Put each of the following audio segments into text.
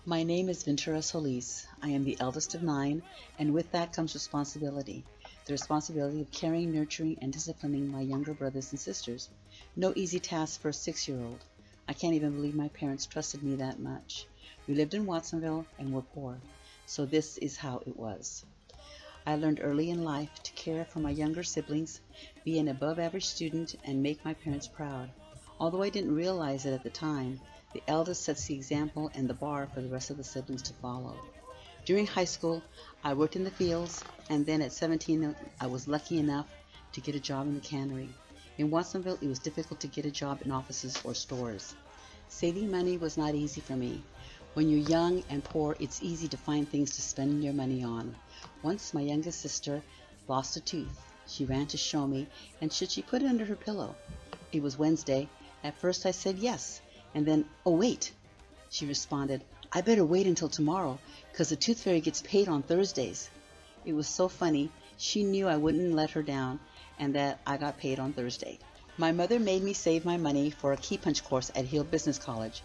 My name is Ventura Solis. I am the eldest of 9, and with that comes responsibility. The responsibility of caring, nurturing, and disciplining my younger brothers and sisters. No easy task for a 6-year-old. I can't even believe my parents trusted me that much. We lived in Watsonville and were poor, so this is how it was. I learned early in life to care for my younger siblings, be an above-average student, and make my parents proud. Although I didn't realize it at the time, the eldest sets the example and the bar for the rest of the siblings to follow. During high school, I worked in the fields, and then at 17, I was lucky enough to get a job in the cannery. In Watsonville, it was difficult to get a job in offices or stores. Saving money was not easy for me. When you're young and poor, it's easy to find things to spend your money on. Once my youngest sister lost a tooth. She ran to show me, and should she put it under her pillow? It was Wednesday. At first I said yes. And then, oh wait, she responded, I better wait until tomorrow, 'cause the tooth fairy gets paid on Thursdays. It was so funny. She knew I wouldn't let her down and that I got paid on Thursday. My mother made me save my money for a key punch course at Hill Business College,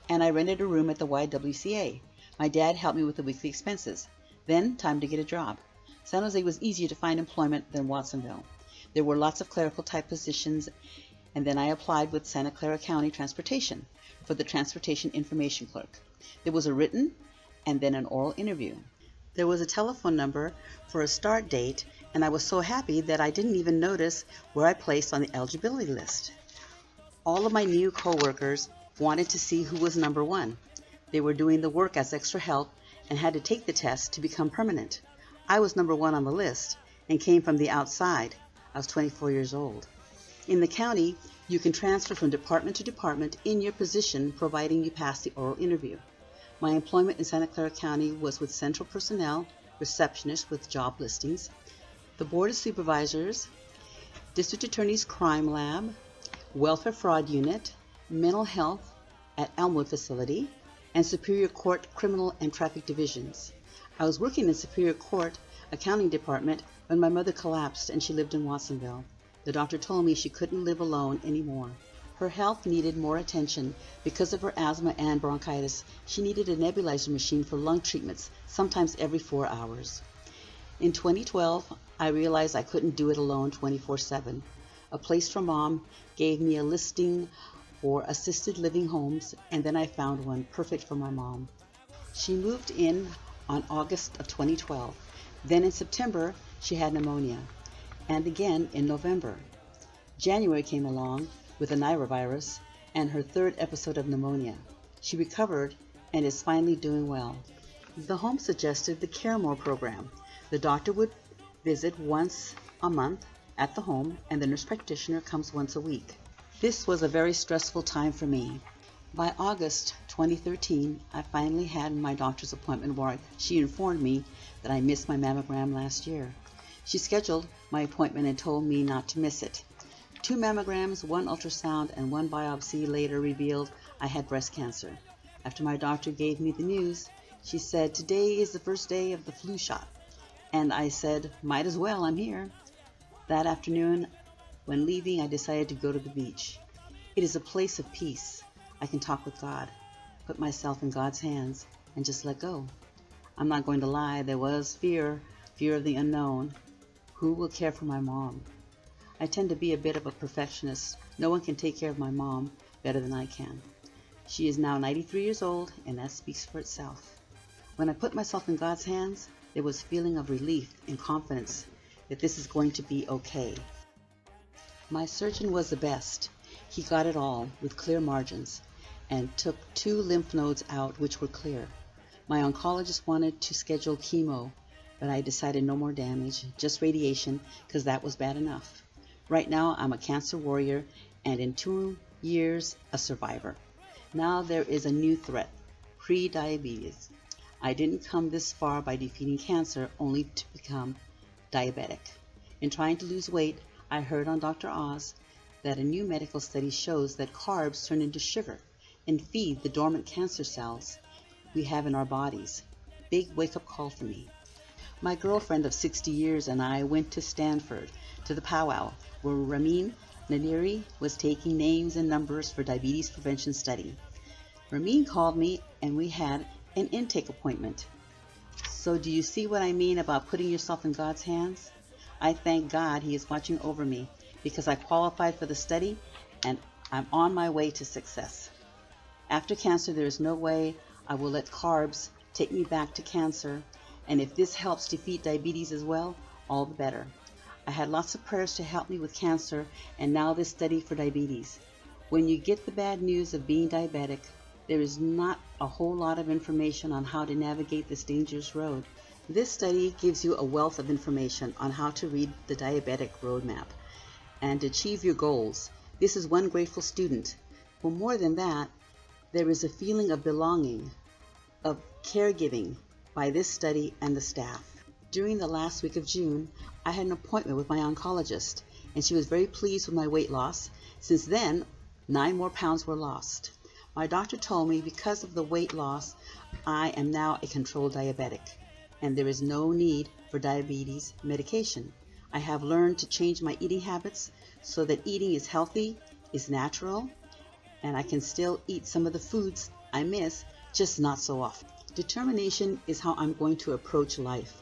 and I rented a room at the YWCA. My dad helped me with the weekly expenses. Then, time to get a job. San Jose was easier to find employment than Watsonville. There were lots of clerical type positions, and then I applied with Santa Clara County Transportation for the Transportation Information Clerk. There was a written and then an oral interview. There was a telephone number for a start date, and I was so happy that I didn't even notice where I placed on the eligibility list. All of my new co-workers wanted to see who was number 1. They were doing the work as extra help and had to take the test to become permanent. I was number 1 on the list and came from the outside. I was 24 years old. In the county, you can transfer from department to department in your position, providing you pass the oral interview. My employment in Santa Clara County was with Central Personnel, receptionist with job listings, the Board of Supervisors, District Attorney's Crime Lab, Welfare Fraud Unit, Mental Health at Elmwood Facility, and Superior Court Criminal and Traffic Divisions. I was working in Superior Court Accounting Department when my mother collapsed and she lived in Watsonville. The doctor told me she couldn't live alone anymore. Her health needed more attention. Because of her asthma and bronchitis, she needed a nebulizer machine for lung treatments, sometimes every 4 hours. In 2012, I realized I couldn't do it alone 24/7. A Place for Mom gave me a listing for assisted living homes, and then I found one perfect for my mom. She moved in on August of 2012. Then in September, she had pneumonia, and again in November. January came along with the norovirus and her 3rd episode of pneumonia. She recovered and is finally doing well. The home suggested the Care More program. The doctor would visit once a month at the home, and the nurse practitioner comes once a week. This was a very stressful time for me. By August 2013, I finally had my doctor's appointment where she informed me that I missed my mammogram last year. She scheduled my appointment and told me not to miss it. 2 mammograms, 1 ultrasound, and 1 biopsy later revealed I had breast cancer. After my doctor gave me the news, she said, "Today is the first day of the flu shot." And I said, "Might as well, I'm here." That afternoon, when leaving, I decided to go to the beach. It is a place of peace. I can talk with God, put myself in God's hands, and just let go. I'm not going to lie, there was fear of the unknown. Who will care for my mom? I tend to be a bit of a perfectionist. No one can take care of my mom better than I can. She is now 93 years old, and that speaks for itself. When I put myself in God's hands, there was a feeling of relief and confidence that this is going to be okay. My surgeon was the best. He got it all with clear margins and took 2 lymph nodes out which were clear. My oncologist wanted to schedule chemo, but I decided no more damage, just radiation, because that was bad enough. Right now, I'm a cancer warrior, and in 2 years, a survivor. Now there is a new threat, pre-diabetes. I didn't come this far by defeating cancer, only to become diabetic. In trying to lose weight, I heard on Dr. Oz that a new medical study shows that carbs turn into sugar and feed the dormant cancer cells we have in our bodies. Big wake-up call for me. My girlfriend of 60 years and I went to Stanford to the P.A.A.W, where Ramin Nadiri was taking names and numbers for diabetes prevention study. Ramin called me and we had an intake appointment. So do you see what I mean about putting yourself in God's hands? I thank God He is watching over me because I qualified for the study and I'm on my way to success. After cancer, there is no way I will let carbs take me back to cancer, and if this helps defeat diabetes as well, all the better. I had lots of prayers to help me with cancer and now this study for diabetes. When you get the bad news of being diabetic, there is not a whole lot of information on how to navigate this dangerous road. This study gives you a wealth of information on how to read the diabetic roadmap and achieve your goals. This is one grateful student. But more than that, there is a feeling of belonging, of caregiving by this study and the staff. During the last week of June, I had an appointment with my oncologist, and she was very pleased with my weight loss. Since then, 9 more pounds were lost. My doctor told me because of the weight loss, I am now a controlled diabetic, and there is no need for diabetes medication. I have learned to change my eating habits so that eating is healthy, is natural, and I can still eat some of the foods I miss, just not so often. Determination is how I'm going to approach life.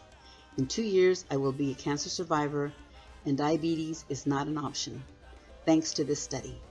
In 2 years, I will be a cancer survivor, and diabetes is not an option, thanks to this study.